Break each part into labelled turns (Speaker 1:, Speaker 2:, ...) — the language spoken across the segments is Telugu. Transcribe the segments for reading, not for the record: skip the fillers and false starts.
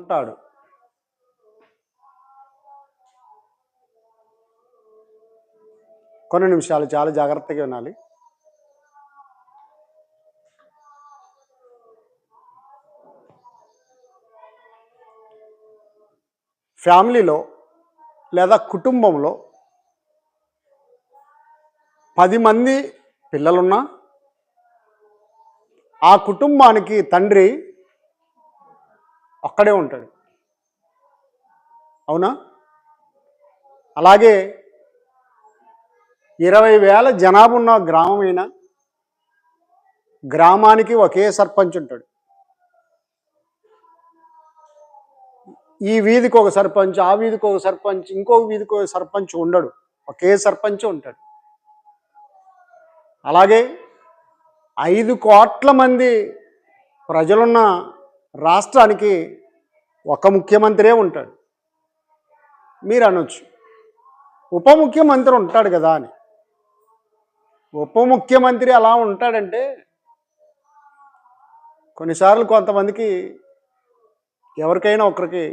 Speaker 1: ఉంటాడు. కొన్ని నిమిషాలు చాలా జాగ్రత్తగా వినాలి. ఫ్యామిలీలో లేదా కుటుంబంలో 10 మంది పిల్లలున్నా ఆ కుటుంబానికి తండ్రి ఒక్కడే ఉంటాడు. అవునా? అలాగే 20,000 జనాభా ఉన్న గ్రామమైనా గ్రామానికి ఒకే సర్పంచ్ ఉంటాడు. ఈ వీధికి ఒక సర్పంచ్, ఆ వీధికి ఒక సర్పంచ్, ఇంకో వీధికి ఒక సర్పంచ్ ఉండడు, ఒకే సర్పంచ్ ఉంటాడు. అలాగే 5 కోట్ల మంది ప్రజలున్న రాష్ట్రానికి ఒక ముఖ్యమంత్రే ఉంటాడు. మీరు అనొచ్చు, ఉప ముఖ్యమంత్రి ఉంటాడు కదా అని. ఉప ముఖ్యమంత్రి అలా ఉంటాడంటే కొన్నిసార్లు కొంతమందికి ఎవరికైనా ఒకరికి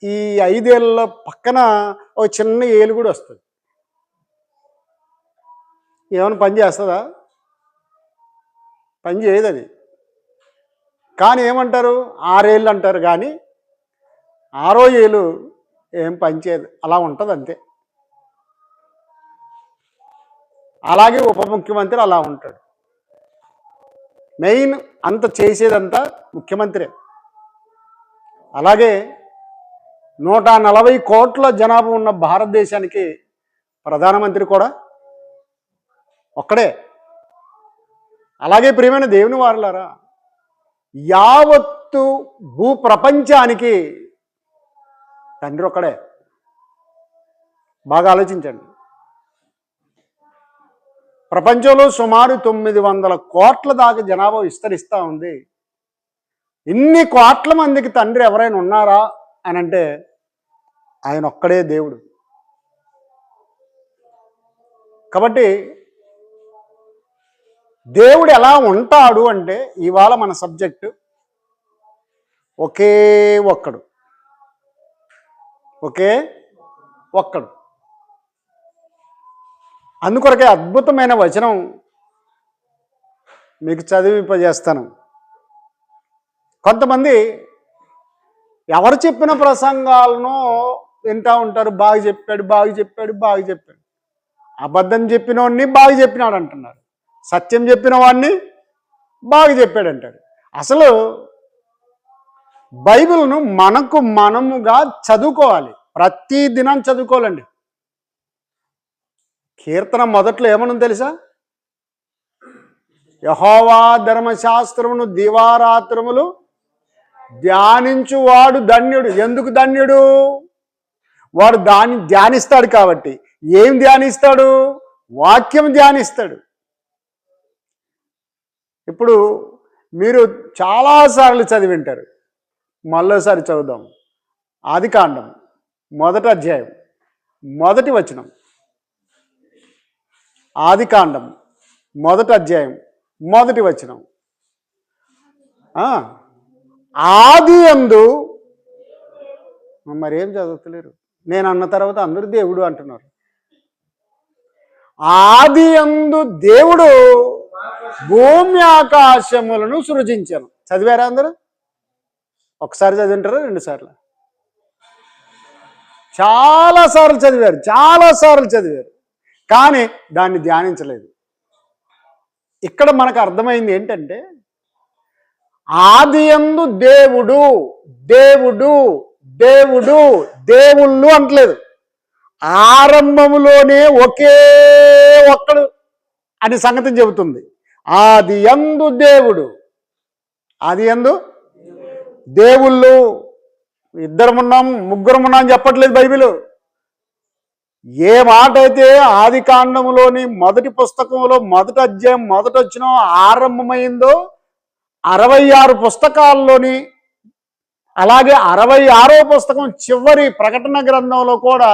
Speaker 1: ఈ 5 ఏళ్ళ పక్కన ఒక చిన్న ఏలు కూడా వస్తుంది. ఏమైనా పని చేస్తుందా? పని చేయదు అది. కానీ ఏమంటారు, 6 ఏళ్ళు అంటారు, కానీ 6వ ఏలు ఏం పని చేయదు, అలా ఉంటుంది అంతే. అలాగే ఉప ముఖ్యమంత్రి అలా ఉంటాడు. మెయిన్ అంత చేసేదంతా ముఖ్యమంత్రి. అలాగే 140 కోట్ల జనాభా ఉన్న భారతదేశానికి ప్రధానమంత్రి కూడా ఒక్కడే. అలాగే ప్రియమైన దేవుని వారలారా, యావత్తు భూప్రపంచానికి తండ్రి ఒక్కడే. బాగా ఆలోచించండి. ప్రపంచంలో సుమారు 900 కోట్ల దాకా జనాభా విస్తరిస్తూ ఉంది. ఇన్ని కోట్ల మందికి తండ్రి ఎవరైనా ఉన్నారా అని అంటే ఆయన ఒక్కడే దేవుడు. కాబట్టి దేవుడు ఎలా ఉంటాడు అంటే, ఇవాళ మన సబ్జెక్టు ఒకే ఒక్కడు. ఒకే ఒక్కడు. అందుకొరకే అద్భుతమైన వచనం మీకు చదివింపజేస్తాను. కొంతమంది ఎవరు చెప్పిన ప్రసంగాలను వింటూ ఉంటారు. బాగా చెప్పాడు, బాగా చెప్పాడు, బాగా చెప్పాడు. అబద్ధం చెప్పిన వాడిని బాగా చెప్పినాడు అంటున్నారు, సత్యం చెప్పిన వాడిని బాగా చెప్పాడు అంటాడు. అసలు బైబిల్ను మనముగా చదువుకోవాలి. ప్రతి దినం చదువుకోవాలండి. కీర్తన మొదట్లో ఏమనుంది తెలుసా? యెహోవా ధర్మశాస్త్రమును దివారాత్రములు ధ్యానించువాడు ధన్యుడు. ఎందుకు ధన్యుడు? వాడు దాన్ని ధ్యానిస్తాడు కాబట్టి. ఏం ధ్యానిస్తాడు? వాక్యం ధ్యానిస్తాడు. ఇప్పుడు మీరు చాలాసార్లు చదివింటారు, మళ్ళోసారి చదువుదాం. ఆదికాండం 1వ అధ్యాయం 1వ వచనం. ఆదికాండం 1వ అధ్యాయం 1వ వచనం. ఆది యందు, మరేం చదువుతలేరు, నేను అన్న తర్వాత అందరూ దేవుడు అంటున్నారు. ఆది యందు దేవుడు భూమి ఆకాశములను సృజించాను. చదివారా అందరూ? ఒకసారి చదివింటారా, 2 సార్లు? చాలాసార్లు చదివారు, చాలాసార్లు చదివారు, కానీ దాన్ని ధ్యానించలేదు. ఇక్కడ మనకు అర్థమైంది ఏంటంటే, ఆదియందు దేవుడు, దేవుడు, దేవుడు, దేవుళ్ళు అంటలేదు, ఆరంభములోనే ఒకే ఒక్కడు అని సంగతిని చెబుతుంది. ఆదియందు దేవుడు, ఆదియందు దేవుళ్ళు. 2 ఉన్నాం, 3 ఉన్నాం చెప్పట్లేదు బైబిల్. ఏ మాట అయితే ఆది కాండములోని 1వ పుస్తకంలో 1వ అధ్యాయం 1వ వచనం ఆరంభమైందో 66 పుస్తకాల్లోని, అలాగే 66వ పుస్తకం చివరి ప్రకటన గ్రంథంలో కూడా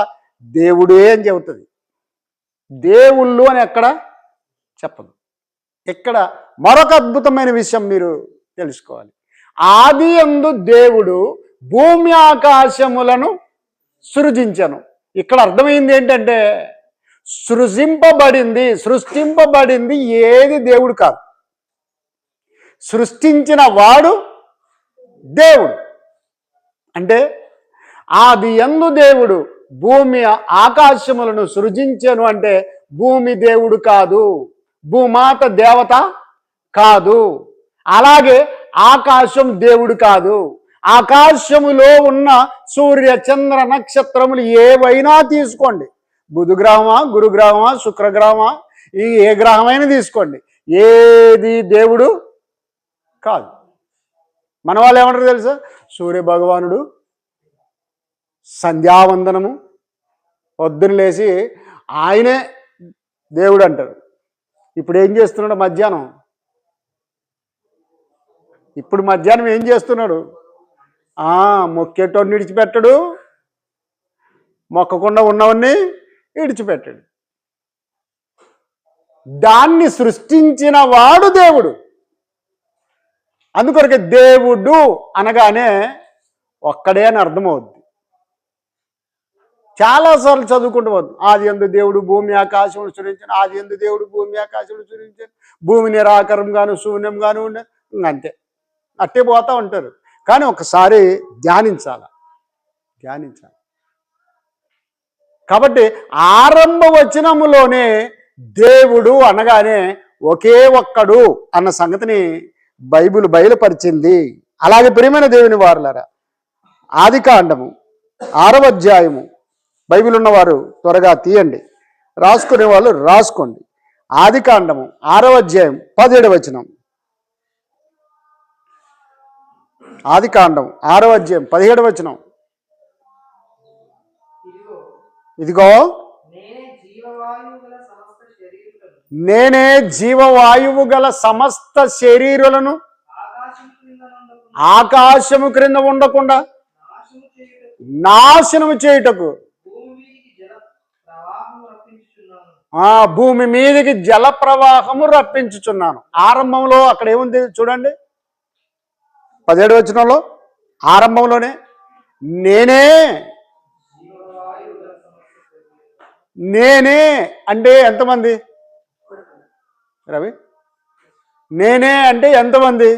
Speaker 1: దేవుడే అని చెబుతుంది. దేవుళ్ళు అని ఎక్కడ చెప్పదు. ఇక్కడ మరొక అద్భుతమైన విషయం మీరు తెలుసుకోవాలి. ఆది యందు దేవుడు భూమి ఆకాశములను సృజించను. ఇక్కడ అర్థమైంది ఏంటంటే సృష్టింపబడింది ఏది దేవుడు కాదు, సృష్టించిన వాడు దేవుడు. అంటే ఆది యందు దేవుడు భూమి ఆకాశములను సృజించను అంటే భూమి దేవుడు కాదు, భూమాత దేవత కాదు, అలాగే ఆకాశం దేవుడు కాదు. ఆకాశములో ఉన్న సూర్య చంద్ర నక్షత్రములు ఏవైనా తీసుకోండి, బుధగ్రహమా, గురుగ్రహమా, శుక్రగ్రహమా, ఏ గ్రహమైనా తీసుకోండి, ఏది దేవుడు కాదు. మన వాళ్ళు ఏమంటారు తెలుసా? సూర్య భగవానుడు సంధ్యావందనము పొద్దున లేచి ఆయనే దేవుడు అంటారు. ఇప్పుడు ఏం చేస్తున్నాడు మధ్యాహ్నం? ఇప్పుడు మధ్యాహ్నం ఏం చేస్తున్నాడు? మొక్కేటోడిని విడిచిపెట్టడు, మొక్కకుండా ఉన్నవన్నీ విడిచిపెట్టాడు. దాన్ని సృష్టించిన వాడు దేవుడు. అందుకొరకే దేవుడు అనగానే ఒక్కడే అని అర్థమవుద్ది. చాలాసార్లు చదువుకుంటూ పోతుంది. ఆది యందు దేవుడు భూమి ఆకాశములు సృజించాను, ఆది యందు దేవుడు భూమి ఆకాశములు సృజించాను, భూమి నిరాకారంగాను శూన్యంగాను ఉండే, అంతే అట్టే పోతూ ఉంటారు. కానీ ఒకసారి ధ్యానించాలి. కాబట్టి ఆరంభ వచనములోనే దేవుడు అనగానే ఒకే ఒక్కడు అన్న సంగతిని బైబిల్ బయలుపరిచింది. అలాగే ప్రియమైన దేవుని వారులారా, ఆదికాండము 6వ అధ్యాయము, బైబిల్ ఉన్నవారు త్వరగా తీయండి, రాసుకునే వాళ్ళు రాసుకోండి. ఆదికాండము 6వ అధ్యాయం 17వ వచనం. ఆదికాండం 6వ అధ్యాయం 17వ వచనం. ఇదిగో నేనే జీవవాయువు గల సమస్త శరీరులను ఆకాశము క్రింద ఉండకుండా నాశనము చేయుటకు భూమి మీదకి జల ప్రవాహము రప్పించుచున్నాను. ఆరంభంలో అక్కడ ఏముంది చూడండి, 17వ వచనంలో ఆరంభంలోనే నేనే అంటే ఎంతమంది రవి? నేనే అంటే ఎంతమంది?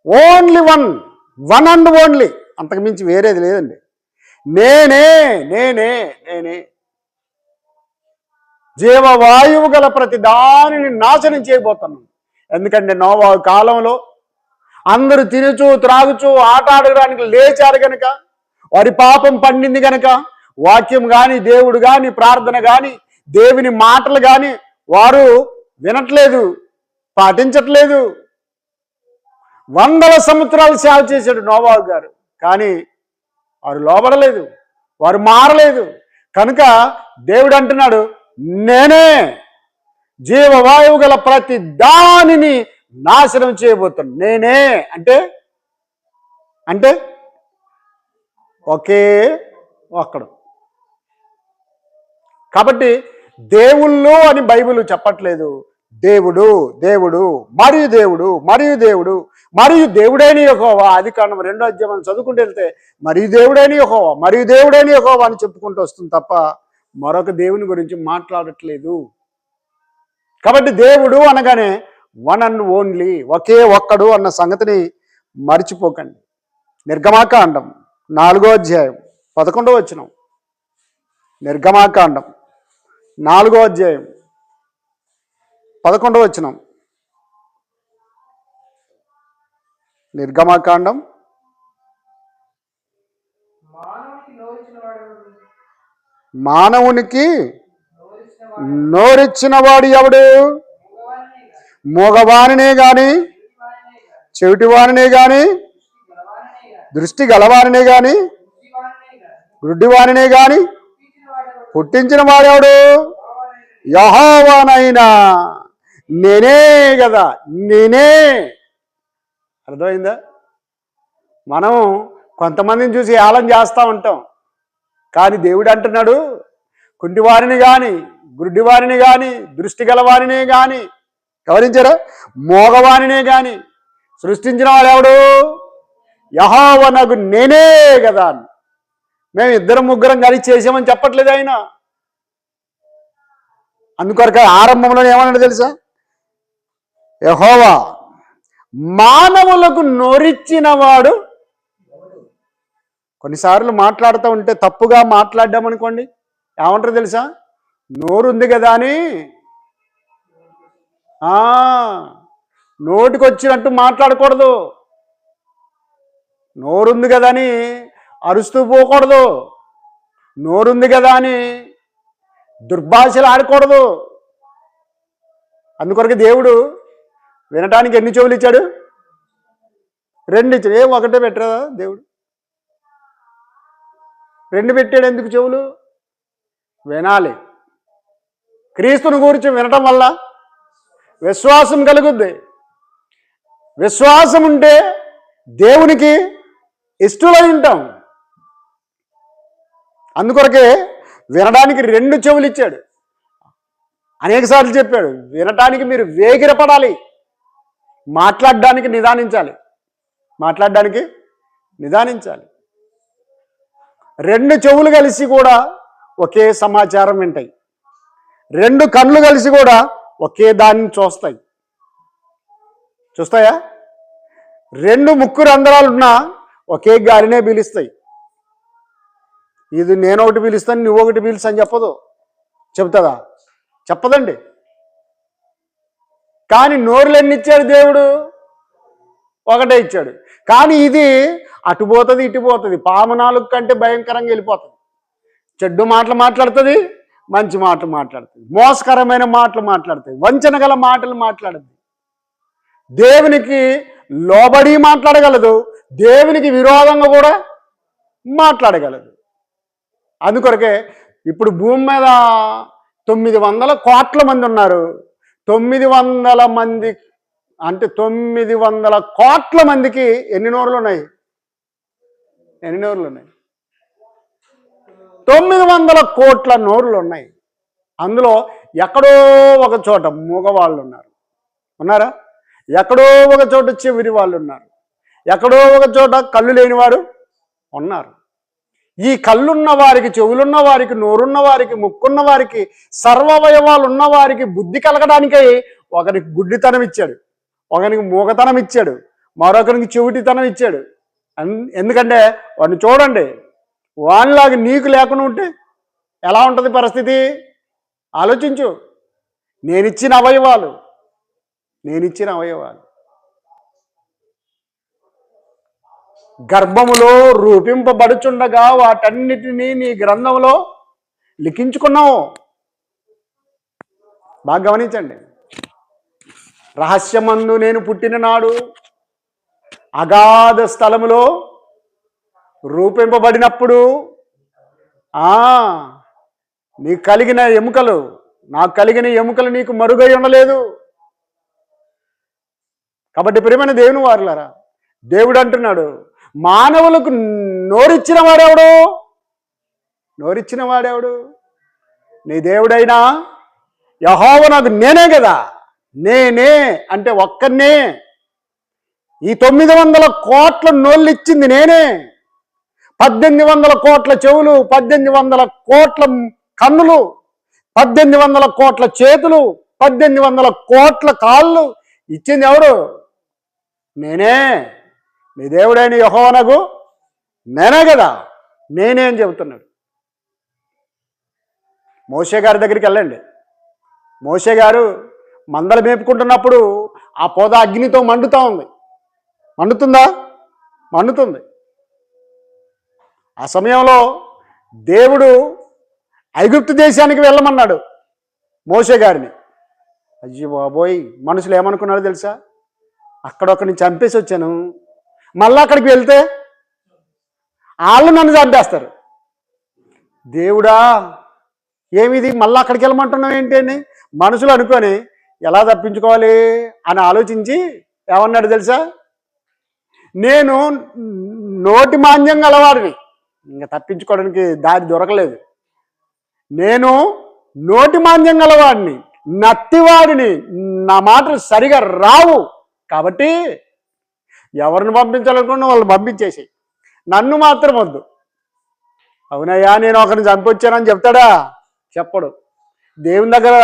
Speaker 1: ఓన్లీ వన్ అండ్ ఓన్లీ, అంతకు మించి వేరేది లేదండి. నేనే జీవవాయువు గల ప్రతి దానిని నాశనం చేయబోతున్నాను. ఎందుకంటే నోవహు కాలంలో అందరూ తినుచు త్రాగుచు ఆట ఆడడానికి లేచారు గనక, వారి పాపం పండింది గనక, వాక్యం కానీ దేవుడు కానీ ప్రార్థన కానీ దేవుని మాటలు కానీ వారు వినట్లేదు, పాటించట్లేదు. 100 సంవత్సరాలు సేవ చేశాడు నోవహు గారు, కానీ వారు లోబడలేదు, వారు మారలేదు. కనుక దేవుడు అంటున్నాడు, నేనే జీవవాయువు గల ప్రతి దానిని నాశనం చేయబోతున్నాను. నేనే అంటే ఒకే ఒక్కడు. కాబట్టి దేవుళ్ళు అని బైబిల్ చెప్పట్లేదు. దేవుడు మరియు దేవుడైన యెహోవా. ఆదికాండం 2వ అధ్యాయం చదువుకుంటూ వెళ్తే మరియు దేవుడైన యెహోవా అని చెప్పుకుంటూ వస్తుంది తప్ప మరొక దేవుని గురించి మాట్లాడట్లేదు. కాబట్టి దేవుడు అనగానే వన్ అండ్ ఓన్లీ, ఒకే ఒక్కడు అన్న సంగతిని మర్చిపోకండి. నిర్గమాకాండం 4వ అధ్యాయం 11వ వచనం. నిర్గమాకాండం 4వ అధ్యాయం 11వ వచనం. నిర్గమాకాండం మానవునికి నోరిచ్చిన వాడు ఎవడు? మోగవానినే గాని, చెవిటివానినే గాని, దృష్టి గలవానినే గాని, గుడ్డివానినే గాని పుట్టించిన వాడెవడు? యెహోవానైనా నేనే కదా, నేనే. అర్థమైందా? మనం కొంతమందిని చూసి ఏళన చేస్తూ ఉంటాం, కానీ దేవుడు అంటున్నాడు, కుంటివారిని కానీ, గుడ్డివారిని కానీ, దృష్టి గలవారినే కానీ, గమనించారా, మోగవానినే కానీ సృష్టించిన వాడు ఎవడు? యెహోవానగు నేనే కదా అని. మేము ఇద్దరం ముగ్గురం కలిసి చేసామని చెప్పట్లేదు ఆయన. అందుకొరకు ఆరంభంలో ఏమన్నాడు తెలుసా? యెహోవా మానవులకు నోరిచ్చిన వాడు. కొన్నిసార్లు మాట్లాడుతూ ఉంటే తప్పుగా మాట్లాడ్డామనుకోండి, ఏమంటారు తెలుసా? నోరుంది కదా అని నోటికొచ్చినట్టు మాట్లాడకూడదు. నోరుంది కదా అని అరుస్తూ పోకూడదు. నోరుంది కదా అని దుర్భాషలు ఆడకూడదు. అందుకొరకు దేవుడు వినటానికి ఎన్ని చెవులు ఇచ్చాడు? 2 ఇచ్చాడు. ఒకటే పెట్టరా దేవుడు? 2 పెట్టాడు. ఎందుకు చెవులు? వినాలి. క్రీస్తుని గురించి వినటం వల్ల విశ్వాసం కలుగుద్ది. విశ్వాసం ఉంటే దేవునికి ఇష్టలై ఉంటాం. అందుకొరకే వినడానికి 2 చెవులు ఇచ్చాడు. అనేకసార్లు చెప్పాడు, వినటానికి మీరు వేగిరపడాలి, మాట్లాడడానికి నిదానించాలి. 2 చెవులు కలిసి కూడా ఒకే సమాచారం వింటాయి. 2 కళ్ళు కలిసి కూడా ఒకే దాన్ని చూస్తాయా? 2 ముక్కు రంధ్రాలున్నా ఒకే గాలినే పీలుస్తాయి. ఇది నేను ఒకటి పీలుస్తాను, నువ్వు ఒకటి పీలుస్తా అని చెప్తుందా? చెప్పదండి. కానీ నోరులు ఎన్ని ఇచ్చాడు దేవుడు? ఒకటే ఇచ్చాడు. కానీ ఇది అటు పోతుంది, ఇటు పోతుంది. పాము నాలుగు కంటే భయంకరంగా వెళ్ళిపోతుంది. చెడ్డు మాటలు మాట్లాడుతుంది, మంచి మాటలు మాట్లాడుతుంది, మోసకరమైన మాటలు మాట్లాడుతుంది, వంచన గల మాటలు మాట్లాడుతుంది. దేవునికి లోబడి మాట్లాడగలదు, దేవునికి విరోధంగా కూడా మాట్లాడగలదు. అందుకొరకే ఇప్పుడు భూమి మీద 900 కోట్ల మంది ఉన్నారు. 900 మంది అంటే 900 కోట్ల మందికి ఎన్ని నోరులు ఉన్నాయి? 900 కోట్ల నోరులు ఉన్నాయి. అందులో ఎక్కడో ఒక చోట మూగవాళ్ళు ఉన్నారా? ఎక్కడో ఒక చోట చెవిరి వాళ్ళు ఉన్నారు. ఎక్కడో ఒక చోట కళ్ళు లేని వారు ఉన్నారు. ఈ కళ్ళున్న వారికి, చెవులున్న వారికి, నోరున్న వారికి, ముక్కున్న వారికి, సర్వవయవాలు ఉన్న వారికి బుద్ధి కలగడానికై ఒకరికి గుడ్డితనం ఇచ్చాడు, ఒకరికి మూగతనం ఇచ్చాడు, మరొకరికి చెవిటితనం ఇచ్చాడు. ఎందుకంటే వాడిని చూడండి, వానిలాగా నీకు లేకుండా ఉంటే ఎలా ఉంటుంది పరిస్థితి? ఆలోచించు. నేనిచ్చిన అవయవాలు గర్భములో రూపింపబడుచుండగా వాటన్నిటినీ నీ గ్రంథంలో లిఖించుకున్నావు. బాగా గమనించండి. రహస్యమందు నేను పుట్టిన నాడు అగాధ స్థలములో రూపింపబడినప్పుడు నీకు కలిగిన ఎముకలు, నాకు కలిగిన ఎముకలు నీకు మరుగై ఉండలేదు. కాబట్టి ప్రియమైన దేవుని వారులారా, దేవుడు అంటున్నాడు, మానవులకు నోరిచ్చిన వాడెవడు? నీ దేవుడైనా యెహోవా నాకు నేనే కదా. నేనే అంటే ఒక్కనే. ఈ 900 కోట్ల నోళ్ళు ఇచ్చింది నేనే. 1800 కోట్ల చెవులు, 1800 కోట్ల కన్నులు, 1800 కోట్ల చేతులు, 1800 కోట్ల కాళ్ళు ఇచ్చింది ఎవడు? నేనే. నీ దేవుడైన యెహోవా నాకు నేనే కదా. నేనే అని చెబుతున్నాడు. మోషే గారి దగ్గరికి వెళ్ళండి. మోషే గారు మందలు మేపుకుంటున్నప్పుడు ఆ పొద అగ్నితో మండుతూ ఉంది. మండుతుంది. ఆ సమయంలో దేవుడు ఐగుప్తు దేశానికి వెళ్ళమన్నాడు మోషే గారిని. అయ్యో బాబోయ్, మనుషులు ఏమనుకున్నారో తెలుసా? అక్కడొక్కడిని చంపేసి వచ్చాను, మళ్ళీ అక్కడికి వెళ్తే వాళ్ళు నన్ను చంపేస్తారు. దేవుడా, ఏమిది మళ్ళీ అక్కడికి వెళ్ళమంటున్నావు ఏంటి అని మనుషులు అనుకొని ఎలా తప్పించుకోవాలి అని ఆలోచించి ఏమన్నాడు తెలుసా? నేను నోటి మాంద్యం గలవాడిని, ఇంకా తప్పించుకోవడానికి దారి దొరకలేదు. నేను నోటి మాంద్యం గలవాడిని, నత్తివాడిని, నా మాటలు సరిగా రావు. కాబట్టి ఎవరిని పంపించాలనుకున్నా వాళ్ళు పంపించేసి నన్ను మాత్రం వద్దు. అవునయ్యా నేను ఒకరిని చంపొచ్చానని చెప్తాడా? చెప్పడు. దేవుని దగ్గర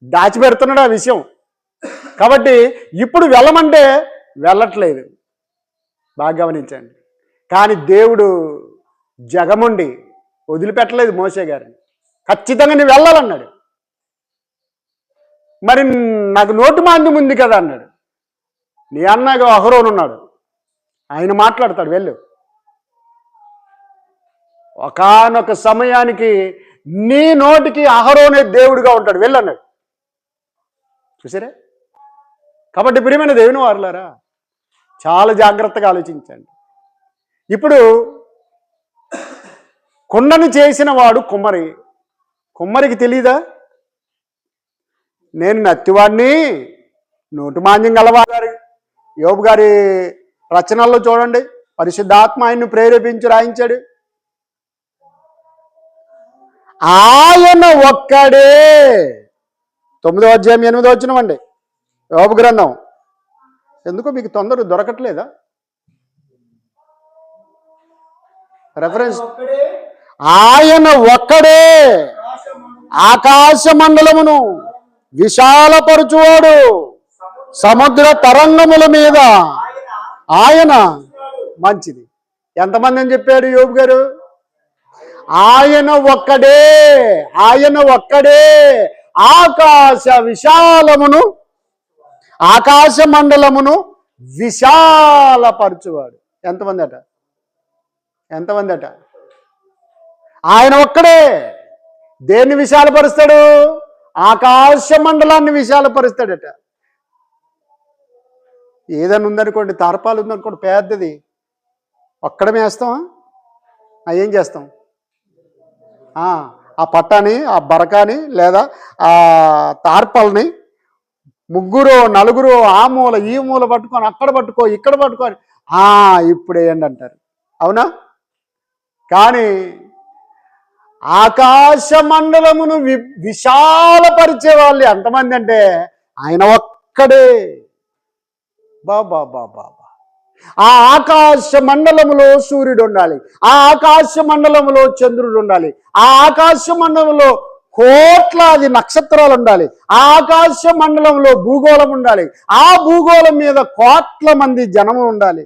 Speaker 1: దాచిపెడుతున్నాడు ఆ విషయం. కాబట్టి ఇప్పుడు వెళ్ళమంటే వెళ్ళట్లేదు. బాగా గమనించండి. కానీ దేవుడు జగముండి వదిలిపెట్టలేదు మోసే గారిని. ఖచ్చితంగా నువ్వు వెళ్ళాలన్నాడు. మరి నాకు నోటి మాంద్యం ఉంది కదా అన్నాడు. నీ అన్నగా అహరోను ఉన్నాడు, ఆయన మాట్లాడతాడు, వెళ్ళు. ఒకానొక సమయానికి నీ నోటికి అహరోనే దేవుడిగా ఉంటాడు, వెళ్ళన్నాడు. చూసారే? కాబట్టి ప్రియమైన దేవుని వారులారా, చాలా జాగ్రత్తగా ఆలోచించండి. ఇప్పుడు కుండను చేసిన వాడు కుమ్మరి. కుమ్మరికి తెలీదా నేను నత్తివాడిని, నోటి మాంద్యం గలవాడు? యోబు గారి రచనల్లో చూడండి, పరిశుద్ధాత్మ ఆయన్ను ప్రేరేపించి రాయించాడు. ఆయన ఒక్కడే 9వ అధ్యాయం 8వ వచనం అండి యోబు గ్రంథం. ఎందుకో మీకు తొందర దొరకట్లేదా రెఫరెన్స్? ఆయన ఒక్కడే ఆకాశ మండలమును విశాలపరచువాడు, సముద్ర తరంగముల మీద ఆయన. మంచిది. ఎంతమంది అని చెప్పారు యోబు గారు? ఆయన ఒక్కడే, ఆయన ఒక్కడే ఆకాశ విశాలమును, ఆకాశ మండలమును విశాలపరచువాడు. ఎంతమంది అట? ఎంతమంది అట? ఆయన ఒక్కడే. దేన్ని విశాలపరుస్తాడు? ఆకాశ మండలాన్ని విశాలపరుస్తాడట. ఏదైనా ఉందనుకోండి, తార్పాలు ఉందనుకోండి పెద్దది, ఒక్కడమే వేస్తామా? ఏం చేస్తాం? ఆ పట్టాని, ఆ బరకాని, లేదా ఆ తార్పల్ని ముగ్గురు నలుగురు ఆ మూల ఈ మూల పట్టుకొని, అక్కడ పట్టుకో ఇక్కడ పట్టుకొని ఇప్పుడు వేయండి అంటారు. అవునా? కానీ ఆకాశ మండలమును విశాలపరిచే వాళ్ళు ఎంతమంది అంటే ఆయన ఒక్కడే. బాబా బాబా. ఆ ఆకాశ మండలములో సూర్యుడు ఉండాలి, ఆ ఆకాశ మండలంలో చంద్రుడు ఉండాలి, ఆ ఆకాశ మండలంలో కోట్లాది నక్షత్రాలు ఉండాలి, ఆ ఆకాశ మండలంలో భూగోళం ఉండాలి, ఆ భూగోళం మీద కోట్ల మంది జనము ఉండాలి,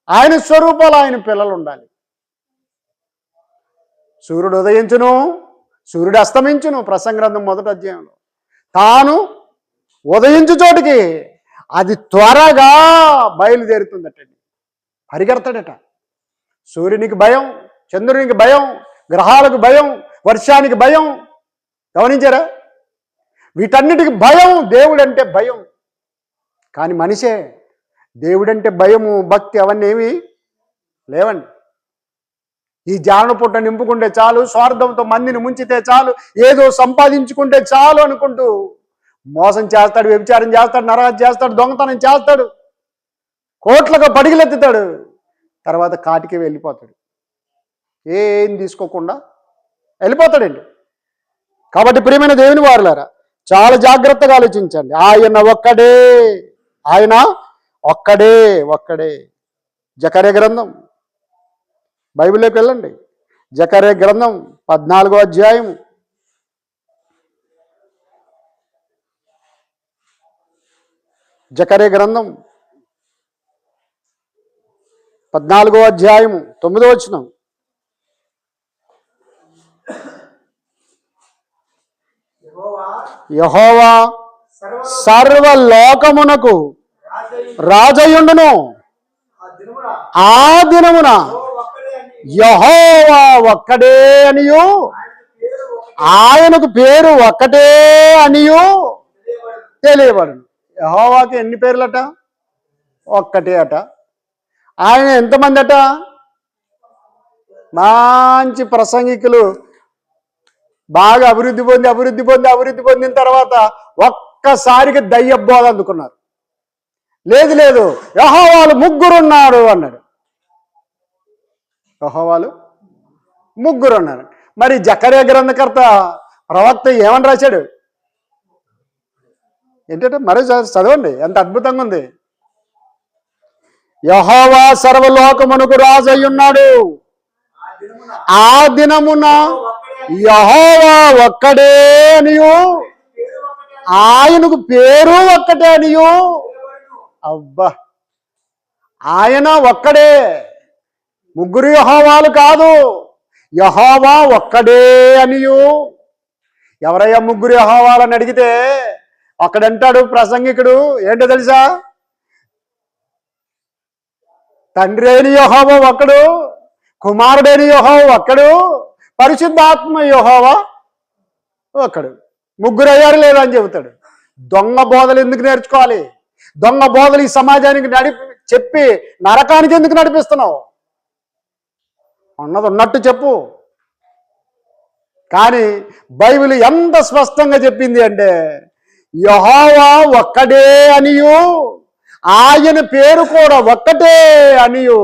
Speaker 1: ఆయన స్వరూపాలు ఆయన పిల్లలు ఉండాలి. సూర్యుడు ఉదయించును, సూర్యుడు అస్తమించును. ప్రసంగ గ్రంథం 1వ అధ్యాయంలో తాను ఉదయించు చోటికి అది త్వరగా బయలుదేరుతుందటండి, పరిగెడతాడట. సూర్యునికి భయం, చంద్రునికి భయం, గ్రహాలకు భయం, వర్షానికి భయం. గమనించారా? వీటన్నిటికి భయం. దేవుడంటే భయం. కానీ మనిషే దేవుడంటే భయము, భక్తి అవన్నీ ఏమీ లేవండి. ఈ జాన పుట్ట నింపుకుంటే చాలు, స్వార్థంతో మందిని ముంచితే చాలు, ఏదో సంపాదించుకుంటే చాలు అనుకుంటూ మోసం చేస్తాడు, వ్యభిచారం చేస్తాడు, నరహత్య చేస్తాడు, దొంగతనం చేస్తాడు, కోట్లుగా పడిగిలెత్తుతాడు, తర్వాత కాటికి వెళ్ళిపోతాడు, ఏం తీసుకోకుండా వెళ్ళిపోతాడండి. కాబట్టి ప్రియమైన దేవుని వారులారా, చాలా జాగ్రత్తగా ఆలోచించండి. ఆయన ఒక్కడే, ఆయన ఒక్కడే, ఒక్కడే. జకర్యా గ్రంథం, బైబిల్లోకి వెళ్ళండి. జకర్యా గ్రంథం 14వ అధ్యాయం. జకర్యా గ్రంథం 14వ అధ్యాయం 9వ వచనం. యెహోవా సర్వలోకమునకు రాజయుండును. ఆ దినమున యెహోవా ఒక్కడే అనియు, ఆయనకు పేరు ఒక్కటే అనియు తెలియబడును. యెహోవాకి ఎన్ని పేర్లట? ఒక్కటే అట. ఆయన ఎంతమంది అట? మంచి ప్రసంగికులు, బాగా అభివృద్ధి పొందిన తర్వాత ఒక్కసారికి దయ్యబోధ అందుకున్నారు. లేదు లేదు, యెహోవాలు ముగ్గురున్నారు అన్నాడు. యెహోవాలు ముగ్గురు అన్నారు. మరి జకర్యా గ్రంథకర్త ప్రవక్త ఏమని రాశాడు ఏంటంటే, మరో చదవండి, ఎంత అద్భుతంగా ఉంది. యెహోవా సర్వలోకమునకు రాజు అయ్యున్నాడు. ఆ దినమున యెహోవా ఒక్కడే అనియు ఆయనకు పేరు ఒక్కటే అనియు. అబ్బా, ఆయన ఒక్కడే, ముగ్గురు యెహోవాలు కాదు, యెహోవా ఒక్కడే అనియు. ఎవరయ్యా ముగ్గురు యెహోవాలని అడిగితే అక్కడంటాడు ప్రసంగికుడు, ఏంటో తెలుసా? తండ్రి అయిన యెహోవా ఒక్కడు, కుమారుడైన యెహోవా ఒక్కడు, పరిశుద్ధాత్మ యెహోవా ఒక్కడు. ముగ్గురు అయ్యారు లేదా అని చెబుతాడు. దొంగ బోధలు ఎందుకు నేర్చుకోవాలి? దొంగ బోధలు ఈ సమాజానికి చెప్పి నరకానికి ఎందుకు నడిపిస్తున్నావు? ఉన్నది ఉన్నట్టు చెప్పు. కానీ బైబిల్ ఎంత స్పష్టంగా చెప్పింది అంటే యెహోవా ఒక్కడే అనియు ఆయన పేరు కూడా ఒక్కటే అనియు.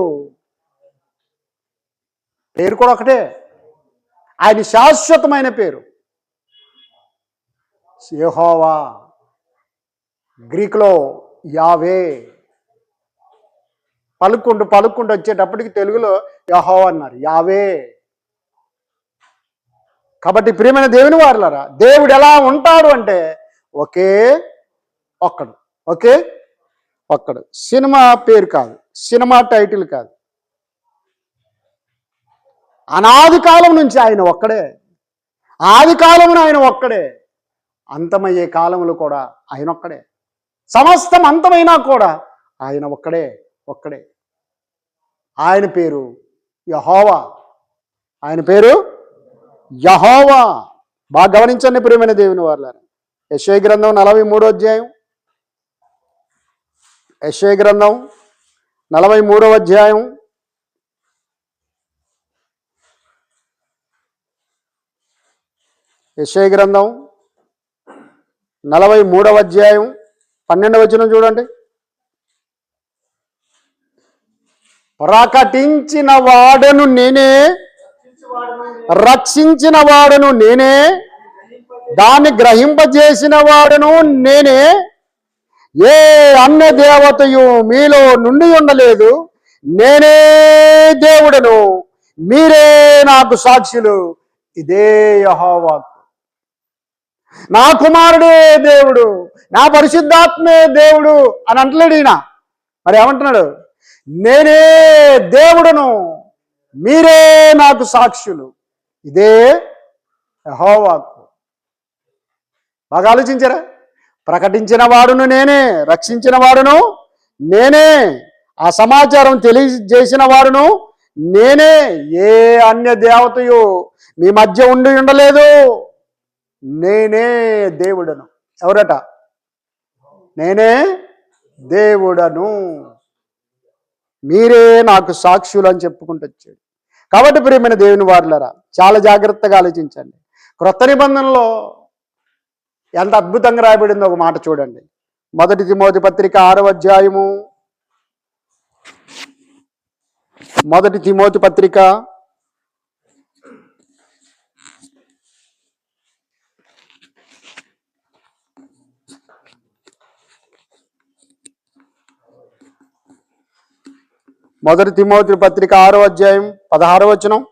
Speaker 1: పేరు కూడా ఒకటే, ఆయన శాశ్వతమైన పేరు యెహోవా. గ్రీకులో యావే. పలుకుంటూ వచ్చేటప్పటికి తెలుగులో యెహోవా అన్నారు, యావే. కాబట్టి ప్రియమైన దేవుని వారలారా, దేవుడు ఎలా ఉంటాడు అంటే ఒకే ఒక్కడు. సినిమా పేరు కాదు, సినిమా టైటిల్ కాదు. అనాది కాలం నుంచి ఆయన ఒక్కడే, ఆది కాలమున ఆయన ఒక్కడే, అంతమయ్యే కాలములు కూడా ఆయన ఒక్కడే, సమస్తం అంతమైనా కూడా ఆయన ఒక్కడే. ఆయన పేరు యెహోవా. ఆయన పేరు యెహోవా. బాగా గమనించండి ప్రియమైన దేవుని వారలారా. యెషయా గ్రంథం 43వ అధ్యాయం, యెషయా గ్రంథం 43వ అధ్యాయం 12వ వచనం చూడండి. ప్రకటించిన వాడను నేనే, రక్షించిన వాడను నేనే, దాన్ని గ్రహింపజేసిన వాడను నేనే, ఏ అన్య దేవతయు మీలో నుండి ఉండలేదు, నేనే దేవుడను, మీరే నాకు సాక్షులు. ఇదే యెహోవా. నా కుమారుడే దేవుడు, నా పరిశుద్ధాత్మే దేవుడు అని అంటలేడు ఈయన. మరి ఏమంటున్నాడు? నేనే దేవుడను, మీరే నాకు సాక్షులు. ఇదే యెహోవాకు. బాగా ఆలోచించారా? ప్రకటించిన వాడును నేనే, రక్షించిన వాడును నేనే, ఆ సమాచారం తెలియజేసిన వాడును నేనే, ఏ అన్య దేవతయు మీ మధ్య ఉండలేదు, నేనే దేవుడను. ఎవరట? నేనే దేవుడను, మీరే నాకు సాక్షులు అని చెప్పుకుంటూ వచ్చాడు. కాబట్టి ప్రియమైన దేవుని వారలారా, చాలా జాగ్రత్తగా ఆలోచించండి. క్రొత్త నిబంధనలో ఎంత అద్భుతంగా రాయబడిందో ఒక మాట చూడండి. 1 తిమోతి పత్రిక 6వ అధ్యాయము, 1 తిమోతి పత్రిక 6వ అధ్యాయం 16వ వచనం.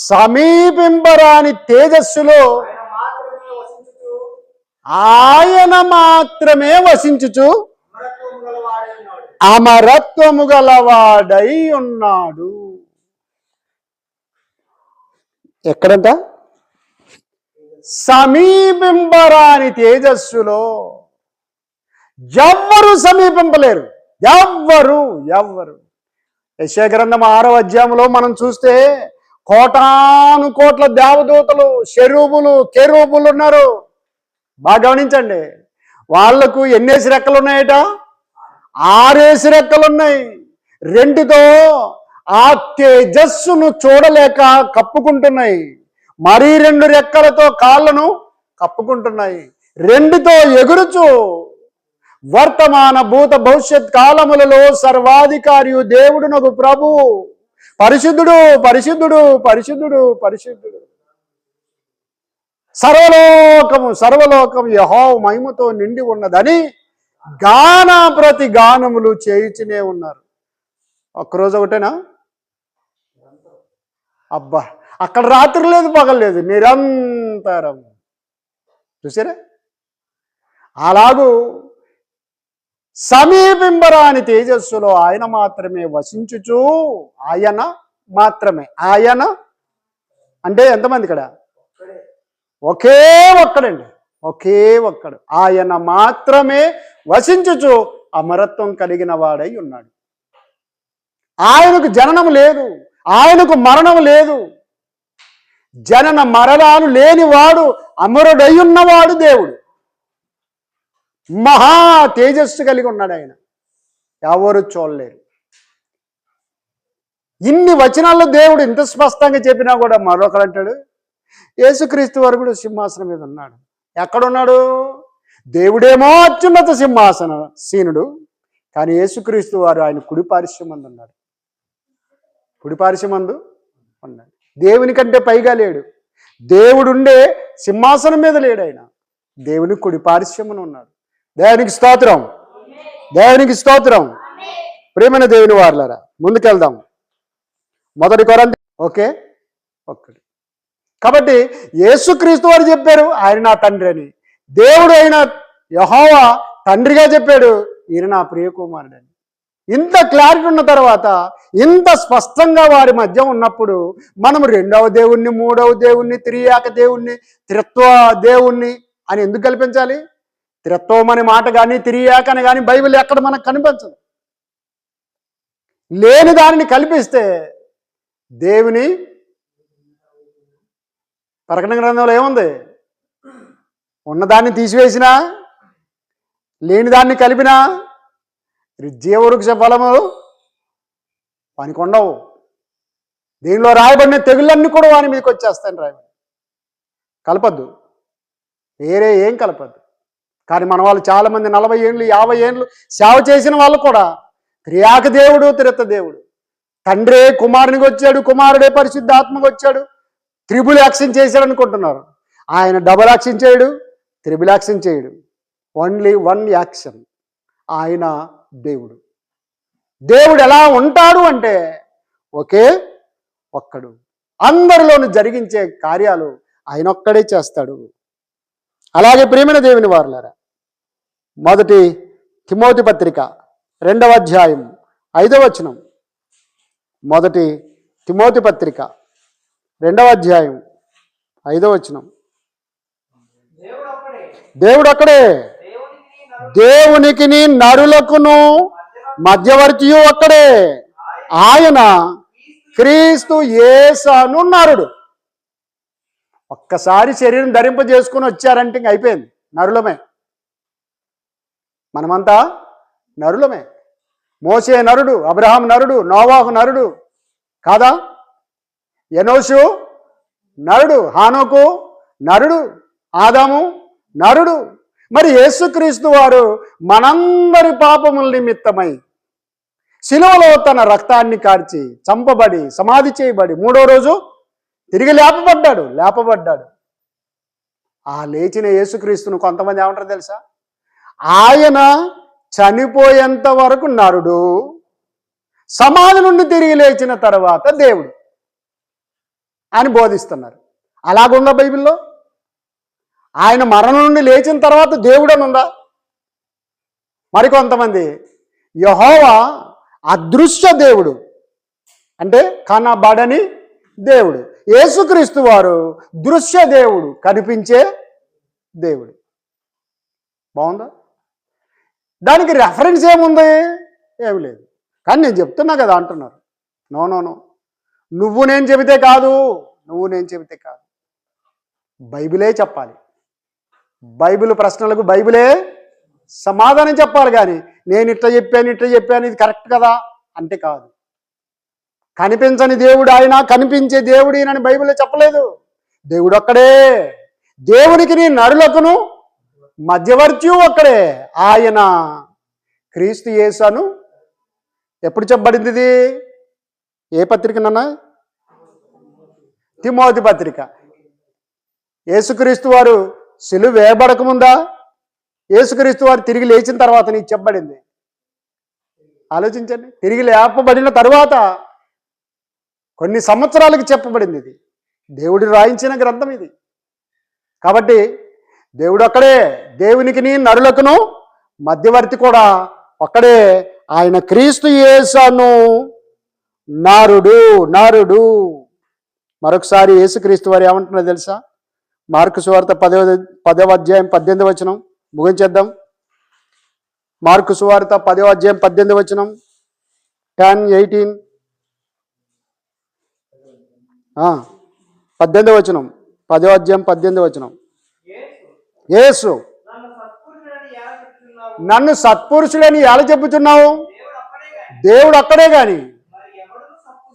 Speaker 1: సమీపింపరాని తేజస్సులో ఆయన మాత్రమే వసించుచు అమరత్వము గలవాడై ఉన్నాడు. ఎక్కడంట? సమీపింపరాని తేజస్సులో. ఎవ్వరు సమీపింపలేరు, ఎవ్వరు. యెషయా గ్రంథం 6వ అధ్యాయంలో మనం చూస్తే కోటాను కోట్ల దేవదూతలు, కెరూబులు ఉన్నారు. బాగా గమనించండి. వాళ్లకు ఎన్నేసి రెక్కలు ఉన్నాయట? 6 రెక్కలు ఉన్నాయి. 2తో ఆ తేజస్సును చూడలేక కప్పుకుంటున్నాయి. మరీ 2 రెక్కలతో కాళ్ళను కప్పుకుంటున్నాయి. 2తో ఎగురుచు వర్తమాన భూత భవిష్యత్ కాలములలో సర్వాధికారియు దేవుడునగు ప్రభు పరిశుద్ధుడు, పరిశుద్ధుడు, పరిశుద్ధుడు, పరిశుద్ధుడు. సర్వలోకము యెహోవా మహిమతో నిండి ఉన్నదని గాన ప్రతి గానములు చేయుచునే ఉన్నారు. ఒక్కరోజు ఒకటేనా? అబ్బా, అక్కడ రాత్రి లేదు పగలేదు, నిరంతరం. చూసారా? అలాగూ సమీపింబరాని తేజస్సులో ఆయన మాత్రమే వసించుచు, ఆయన మాత్రమే, ఆయన అంటే ఎంతమంది ఇక్కడ? ఒకే ఒక్కడండి, ఒకే ఒక్కడు. ఆయన మాత్రమే వసించుచు అమరత్వం కలిగిన వాడై ఉన్నాడు. ఆయనకు జననం లేదు, ఆయనకు మరణం లేదు. జనన మరణాలు లేనివాడు, అమరుడై ఉన్నవాడు దేవుడు. మహా తేజస్సు కలిగి ఉన్నాడు ఆయన, ఎవరు చూడలేరు. ఇన్ని వచనాల్లో దేవుడు ఇంత స్పష్టంగా చెప్పినా కూడా మరొకరు అంటాడు, యేసుక్రీస్తు వారు కూడా సింహాసనం మీద ఉన్నాడు. ఎక్కడున్నాడు? దేవుడేమో అత్యున్నత సింహాసన సీనుడు, కానీ యేసుక్రీస్తు వారు ఆయన కుడి పార్శ్వమందు ఉన్నాడు. కుడి పార్శ్వమందు ఉన్నాడు. దేవుని కంటే పైగా లేడు. దేవుడుండే సింహాసనం మీద లేడు ఆయన, దేవుని కుడి పార్శ్వమున ఉన్నాడు. దేవునికి స్తోత్రం, దేవునికి స్తోత్రం. ప్రియమైన దేవుని వారలారా, ముందుకెళ్దాం. 1 కొరింథీ ఓకే ఒక్కటి. కాబట్టి యేసుక్రీస్తు వారు చెప్పారు ఆయన నా తండ్రి అని. దేవుడు అయిన యెహోవా తండ్రిగా చెప్పాడు, ఈయన నా ప్రియ కుమారుడు అని. ఇంత క్లారిటీ ఉన్న తర్వాత, ఇంత స్పష్టంగా వారి మధ్య ఉన్నప్పుడు, మనం రెండవ దేవుణ్ణి, మూడవ దేవుణ్ణి, త్రియాక దేవుణ్ణి, త్రిత్వ దేవుణ్ణి అని ఎందుకు కల్పించాలి? త్రిత్వం అనే మాట కానీ, త్రియాక అని కానీ బైబిల్ ఎక్కడ మనకు కనిపించదు. లేని దానిని కల్పిస్తే దేవుని ప్రకటన గ్రంథంలో ఏముంది? ఉన్నదాన్ని తీసివేసినా, లేని దాన్ని కలిపినా జీవవృక్ష ఫలము వానికి ఉండవు. దీనిలో రాయబడిన తెగుళ్ళన్నీ కూడా వాని మీదకి వచ్చేస్తాయని రాయబడి. కలపద్దు, వేరే ఏం కలపద్దు. కానీ మన వాళ్ళు చాలామంది 40 ఏళ్ళు 50 ఏళ్ళు సేవ చేసిన వాళ్ళు కూడా త్రియాక దేవుడు, త్రిత్వ దేవుడు, తండ్రే కుమారునికి వచ్చాడు, కుమారుడే పరిశుద్ధాత్మకు వచ్చాడు, త్రిబుల్ యాక్షన్ చేశాడు అనుకుంటున్నారు. ఆయన డబుల్ యాక్షన్ చేయడు, త్రిబుల్ యాక్షన్ చేయడు. Only one action. ఆయన దేవుడు. దేవుడు ఎలా ఉంటాడు అంటే ఒకే ఒక్కడు. అందరిలోనూ జరిగించే కార్యాలు ఆయన ఒక్కడే చేస్తాడు. అలాగే ప్రియమైన దేవుని వారలారా, 1 తిమోతి పత్రిక 2వ అధ్యాయం 5వ వచనం. 1 తిమోతి పత్రిక 2వ అధ్యాయం 5వ వచనం. దేవుడు అక్కడే, దేవునికిని నరులకును మధ్యవర్తియు ఒక్కడే, ఆయన క్రీస్తు యేసు నరుడు. ఒక్కసారి శరీరం ధరింపజేసుకుని వచ్చారంటే ఇంక అయిపోయింది, నరులమే. మనమంతా నరులమే. మోసే నరుడు, అబ్రహాం నరుడు, నోవాహు నరుడు కాదా? ఎనోషు నరుడు, హానోకు నరుడు, ఆదాము నరుడు. మరి యేసుక్రీస్తు వారు మనందరి పాపముల నిమిత్తమై శిలువలో తన రక్తాన్ని కార్చి చంపబడి సమాధి చేయబడి 3వ రోజు తిరిగి లేపబడ్డాడు. ఆ లేచిన యేసుక్రీస్తును కొంతమంది ఏమంటారు తెలుసా? ఆయన చనిపోయేంత వరకు నరుడు, సమాధి నుండి తిరిగి లేచిన తర్వాత దేవుడు అని బోధిస్తున్నారు. అలాగుందా బైబిల్లో? ఆయన మరణం నుండి లేచిన తర్వాత దేవుడు అని ఉందా? మరికొంతమంది యెహోవా అదృశ్య దేవుడు, అంటే కనబడని దేవుడు. యేసుక్రీస్తు వారు దృశ్య దేవుడు, కనిపించే దేవుడు. బాగుందా? దానికి రెఫరెన్స్ ఏముంది? ఏమి లేదు. కానీ నేను చెప్తున్నా కదా అంటున్నారు. నో, నువ్వు నేను చెబితే కాదు, బైబిలే చెప్పాలి. బైబిల్ ప్రశ్నలకు బైబిలే సమాధానం చెప్పాలి. కానీ నేను ఇట్లా చెప్పాను ఇది కరెక్ట్ కదా అంటే కాదు. కనిపించని దేవుడు ఆయన, కనిపించే దేవుడు ఈయనని బైబిల్లో చెప్పలేదు. దేవుడు ఒక్కడే, దేవునికి నరులకును మధ్యవర్తి ఒక్కడే, ఆయన క్రీస్తు యేసు. ఎప్పుడు చెప్పబడింది ఇది? ఏ పత్రిక నాన్న? తిమోతి పత్రిక యేసుక్రీస్తు వారు సిలువ వేయబడకముందా, యేసుక్రీస్తు వారు తిరిగి లేచిన తర్వాత నీకు చెప్పబడింది? ఆలోచించండి. తిరిగి లేపబడిన తరువాత కొన్ని సంవత్సరాలకు చెప్పబడింది. ఇది దేవుడు రాయించిన గ్రంథం ఇది. కాబట్టి దేవుడు ఒక్కడే, దేవునికిని నరులకును మధ్యవర్తి కూడా ఒక్కడే, ఆయన క్రీస్తు యేసును నరుడు. నరుడు. మరొకసారి యేసుక్రీస్తు వారు ఏమంటున్నారో తెలుసా? మార్కు సువార్త 10వ అధ్యాయం 18వ వచనం, ముగించేద్దాం. మార్కు సువార్త 10వ అధ్యాయం 18వ వచనం, 10:18, 18వ వచనం, 10వ అధ్యాయం 18వ వచనం. యేసు, నన్ను సత్పురుషులని ఎలా చెప్పుచున్నావు? దేవుడు అక్కడే గాని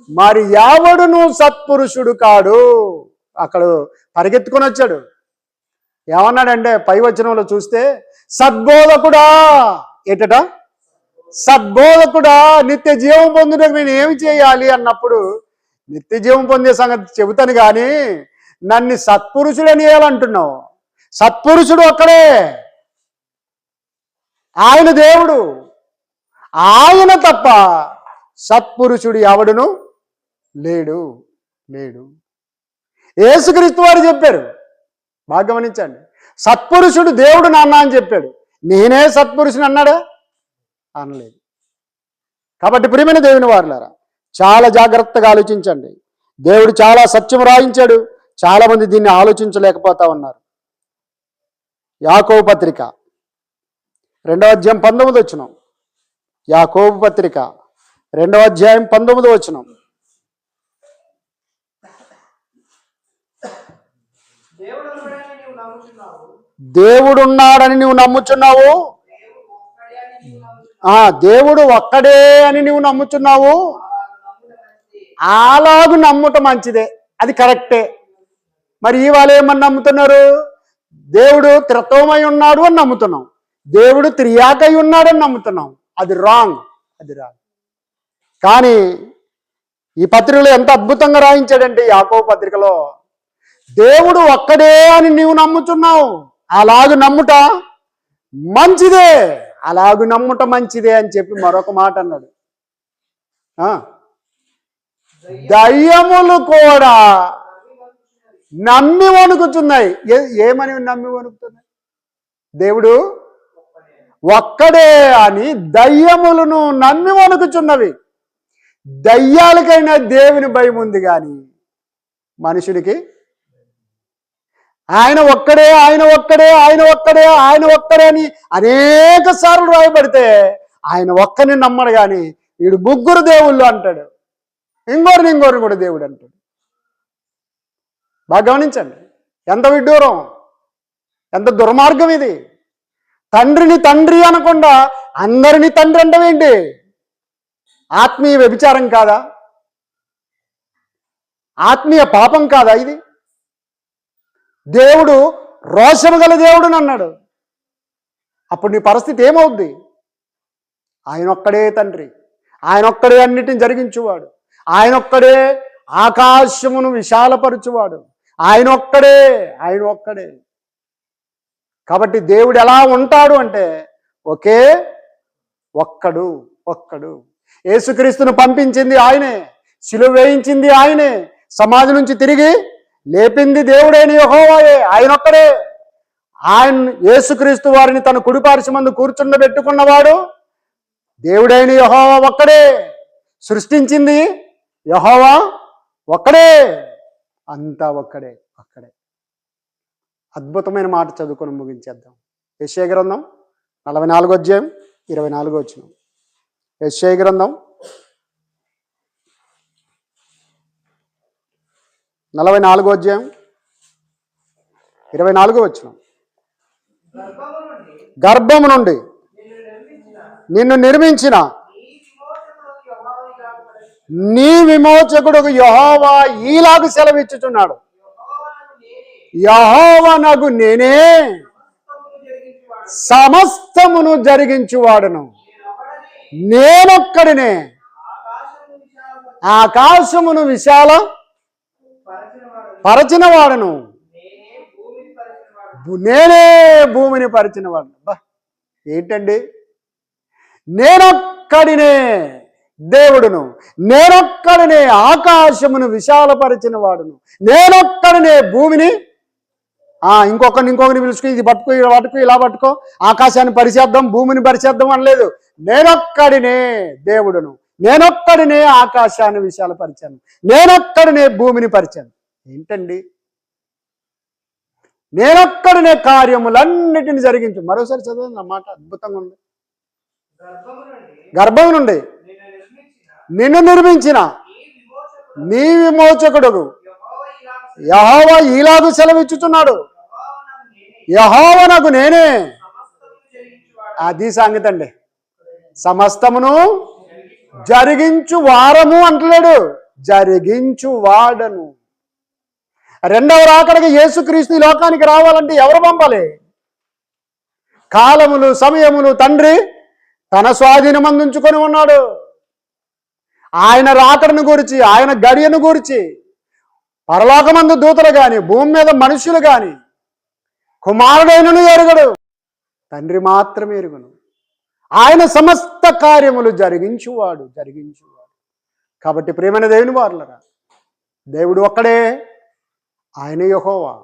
Speaker 1: మరి ఎవడును సత్పురుషుడు కాడు. అక్కడ పరిగెత్తుకొని వచ్చాడు. ఏమన్నాడంటే పై వచనంలో చూస్తే, సద్బోధకుడా, ఏటట సద్బోధకుడా, నిత్య జీవం పొందుటకు నేను ఏమి చేయాలి అన్నప్పుడు, నిత్య జీవం పొందే సంగతి చెబుతాను కానీ నన్ను సత్పురుషుడని అంటున్నావు. సత్పురుషుడు అక్కడే, ఆయన దేవుడు. ఆయన తప్ప సత్పురుషుడు ఎవడును లేడు. లేడు. యేసుక్రీస్తు వారు చెప్పారు, బాగా గమనించండి. సత్పురుషుడు దేవుడు నాన్న అని చెప్పాడు. నేనే సత్పురుషుని అన్నాడా? అనలేదు. కాబట్టి ప్రియమైన దేవుని వారులారా, చాలా జాగ్రత్తగా ఆలోచించండి. దేవుడు చాలా సత్యం రాయించాడు. చాలా మంది దీన్ని ఆలోచించలేకపోతా ఉన్నారు. యాకోబు పత్రిక 2వ అధ్యాయం 19వ వచనం. యాకోబు పత్రిక 2వ అధ్యాయం 19వ వచనం. దేవుడున్నాడని నువ్వు నమ్ముచున్నావు. దేవుడు ఒక్కడే అని నువ్వు నమ్ముచున్నావు. అలాగు నమ్ముట మంచిదే, అది కరెక్టే. మరి ఇవాళ ఏమని నమ్ముతున్నారు? దేవుడు త్రిత్వమై ఉన్నాడు అని నమ్ముతున్నాం, దేవుడు త్రియాకై ఉన్నాడని నమ్ముతున్నాం. అది రాంగ్, అది రాంగ్. కానీ ఈ పత్రికలో ఎంత అద్భుతంగా రాయించాడంటే, యాకోబు పత్రికలో, దేవుడు ఒక్కడే అని నీవు నమ్ముతున్నావు, అలాగు నమ్ముట మంచిదే, అలాగు నమ్ముట మంచిదే అని చెప్పి మరొక మాట అన్నాడు. దయ్యములు కూడా నమ్మి వణుకుతున్నాయి. ఏమని నమ్మి వణుకుతున్నాయి? దేవుడు ఒక్కడే అని దయ్యములను నమ్మి వణుకుచున్నవి. దయ్యాలకైనా దేవుని భయం ఉంది కానీ మనుషుడికి ఆయన ఒక్కడే, ఆయన ఒక్కడే, ఆయన ఒక్కడే, ఆయన ఒక్కడే అని అనేక సార్లు రాయబడితే ఆయన ఒక్కని నమ్మడు కానీ వీడు ముగ్గురు దేవుళ్ళు అంటాడు, ఇంకోరిని కూడా దేవుడు అంటాడు. బాగా గమనించండి. ఎంత విడ్డూరం, ఎంత దుర్మార్గం ఇది. తండ్రిని తండ్రి అనకుండా అందరినీ తండ్రి అంటవేంటి? ఆత్మీయ వ్యభిచారం కాదా? ఆత్మీయ పాపం కాదా ఇది? దేవుడు రోషము గల దేవుడు అన్నాడు. అప్పుడు నీ పరిస్థితి ఏమవుద్ది? ఆయన ఒక్కడే తండ్రి, ఆయన ఒక్కడే అన్నిటిని జరిగించువాడు, ఆయన ఒక్కడే ఆకాశమును విశాలపరచువాడు, ఆయన ఒక్కడే, ఆయన ఒక్కడే. కాబట్టి దేవుడు ఎలా ఉంటాడు అంటే ఒకే ఒక్కడు, ఒక్కడు. యేసుక్రీస్తును పంపించింది ఆయనే, సిలువ వేయించింది ఆయనే, సమాధి నుంచి తిరిగి లేపింది దేవుడైన యెహోవాయే, ఆయన ఒక్కడే. ఆయన యేసుక్రీస్తు వారిని తన కుడిపార్శ్వమందు కూర్చుండబెట్టుకున్నవాడు దేవుడైన యెహోవా ఒక్కడే. సృష్టించింది యెహోవా ఒక్కడే, అంతా ఒక్కడే, ఒక్కడే. అద్భుతమైన మాట చదువుకొని ముగించేద్దాం. యెషయా గ్రంథం 44వ అధ్యాయం 24వ వచనం. యెషయా గ్రంథం 44వ అధ్యాయం 24వ వచనం. గర్భము నుండి నిన్ను నిర్మించిన నీ విమోచకుడు యెహోవా ఈలాగు సెలవిచ్చుచున్నాడు, యెహోవానగు నేనే సమస్తమును జరిగించువాడును, నేనొక్కడినే ఆకాశమును విశాల పరచిన వాడును, నేనే భూమిని పరిచిన వాడు. బా ఏంటండి, నేనొక్కడినే దేవుడును, నేనొక్కడినే ఆకాశమును విశాలపరిచిన వాడును, నేనొక్కడినే భూమిని ఇంకొకరిని పిలుచుకో, ఇది పట్టుకో, ఇలా పట్టుకో, ఇలా పట్టుకో, ఆకాశాన్ని పరిచేద్దాం, భూమిని పరిచేద్దాం అనలేదు. నేనొక్కడినే దేవుడును, నేనొక్కడినే ఆకాశాన్ని విశాలపరిచాను, నేనొక్కడినే భూమిని పరిచాను. ఏంటండి, నేనొక్కడినే కార్యములన్నిటిని జరిగించు. మరోసారి చదవండి, అన్నమాట అద్భుతంగా ఉంది. గర్భం నుండి నిన్ను నిర్మించిన నీ విమోచకుడు యెహోవా ఈలాగు సెలవిచ్చుచున్నాడు, యెహోవా నాకు నేనే. అది సంగతి అండి. సమస్తమును జరిగించు వారము అంటలేడు, జరిగించు వాడను. రెండవ రాకడకి యేసుక్రీస్తు ఈ లోకానికి రావాలంటే ఎవరు పంపాలి? కాలములు సమయములు తండ్రి తన స్వాధీనమందుంచుకొని ఉన్నాడు. ఆయన రాకడను గురించి, ఆయన గడియను గురించి పరలోకమందు దూతలు గాని, భూమి మీద మనుషులు గాని, కుమారుడైనను ఎరుగడు, తండ్రి మాత్రమే ఎరుగును. ఆయన సమస్త కార్యములు జరిగించువాడు. కాబట్టి ప్రియమైన దేవుని వారలారా, దేవుడు ఒక్కడే, ఆయన యెహోవా.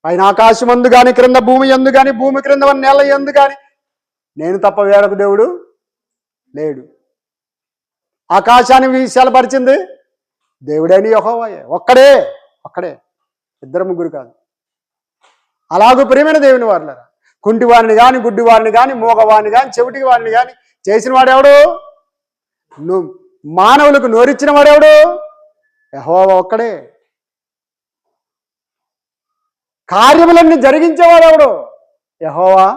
Speaker 1: పైన ఆకాశమందు గాని, క్రింద భూమి యందు గాని, భూమి క్రింద నేల యందు గాని నేను తప్ప వేరొక దేవుడు లేడు. ఆకాశాన్ని విశాలపరిచింది దేవుడైన యెహోవాయే. ఒక్కడే, ఇద్దరు ముగ్గురు కాదు. అలాగూ ప్రియమైన దేవుని వారలారా, కుంటివారిని కానీ, గుడ్డివారిని కానీ, మూగవారిని కానీ, చెవిటి వారిని కానీ చేసిన వాడెవడు? మానవులకు నోరిచ్చిన వాడెవడు? యెహోవా ఒక్కడే. కార్యములన్నీ జరిగించేవాడెవడు? యెహోవా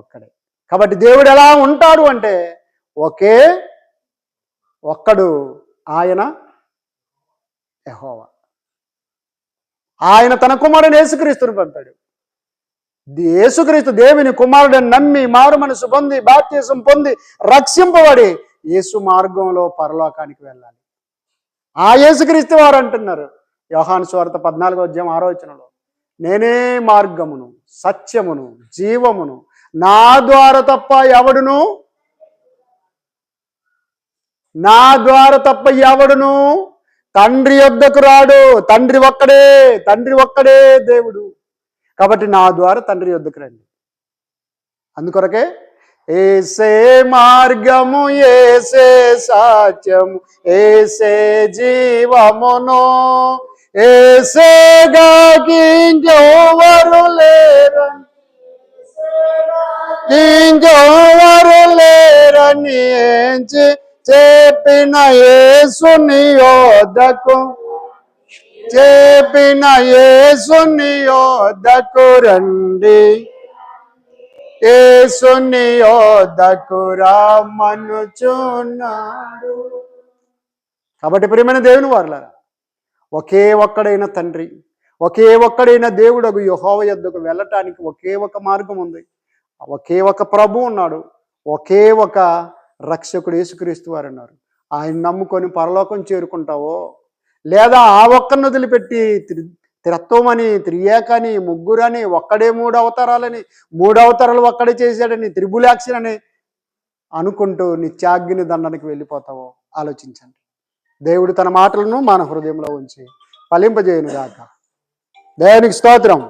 Speaker 1: ఒక్కడే. కాబట్టి దేవుడు ఎలా ఉంటాడు అంటే ఒక్కడు, ఆయన యెహోవా. ఆయన తన కుమారుని యేసుక్రీస్తుని పంపాడు. యేసుక్రీస్తు దేవుని కుమారుడిని నమ్మి మారు మనసు పొంది బాప్తిసం పొంది రక్షింపబడి యేసు మార్గంలో పరలోకానికి వెళ్ళాలి. ఆ యేసుక్రీస్తు వారు అంటున్నారు యోహాను సువార్త 14:6 నేనే మార్గమును సత్యమును జీవమును, నా ద్వారా తప్ప ఎవడును తండ్రి యొద్దకు రాడు. తండ్రి ఒక్కడే దేవుడు. కాబట్టి నా ద్వారా తండ్రి యొద్దకు రండి. అందుకొరకే ఏసే మార్గము, ఏసే సత్యము, ఏసే జీవమును, ఏసేగాకి ఇంకెవరు లేరని చెప్పిన యేసుని యొద్దకు రండి, యేసుని యొద్దకు రమ్మనుచున్నాడు. కాబట్టి ప్రియమైన దేవుని వారలారా, ఒక్కడైన తండ్రి, ఒక్కడైన దేవుడగు యెహోవా యొద్దకు వెళ్ళటానికి ఒక మార్గం ఉంది. ఒక ప్రభు ఉన్నాడు, ఒక రక్షకుడు యేసుక్రీస్తు వారు ఉన్నారు. ఆయన నమ్ముకొని పరలోకం చేరుకుంటావో, లేదా ఆ ఒక్కరిని వదిలిపెట్టి త్రిత్వమని, త్రియేకని, ముగ్గురని, ఒక్కడే 3 అవతారాలని, 3 అవతారాలు ఒక్కడే చేశాడని, త్రిబులాక్షన్ అని అనుకుంటూ నిత్యాగ్ని దండనకి వెళ్ళిపోతావో ఆలోచించండి. దేవుడు తన మాటలను మన హృదయంలో ఉంచి ఫలింపజేయును గాక. దేవునికి స్తోత్రం.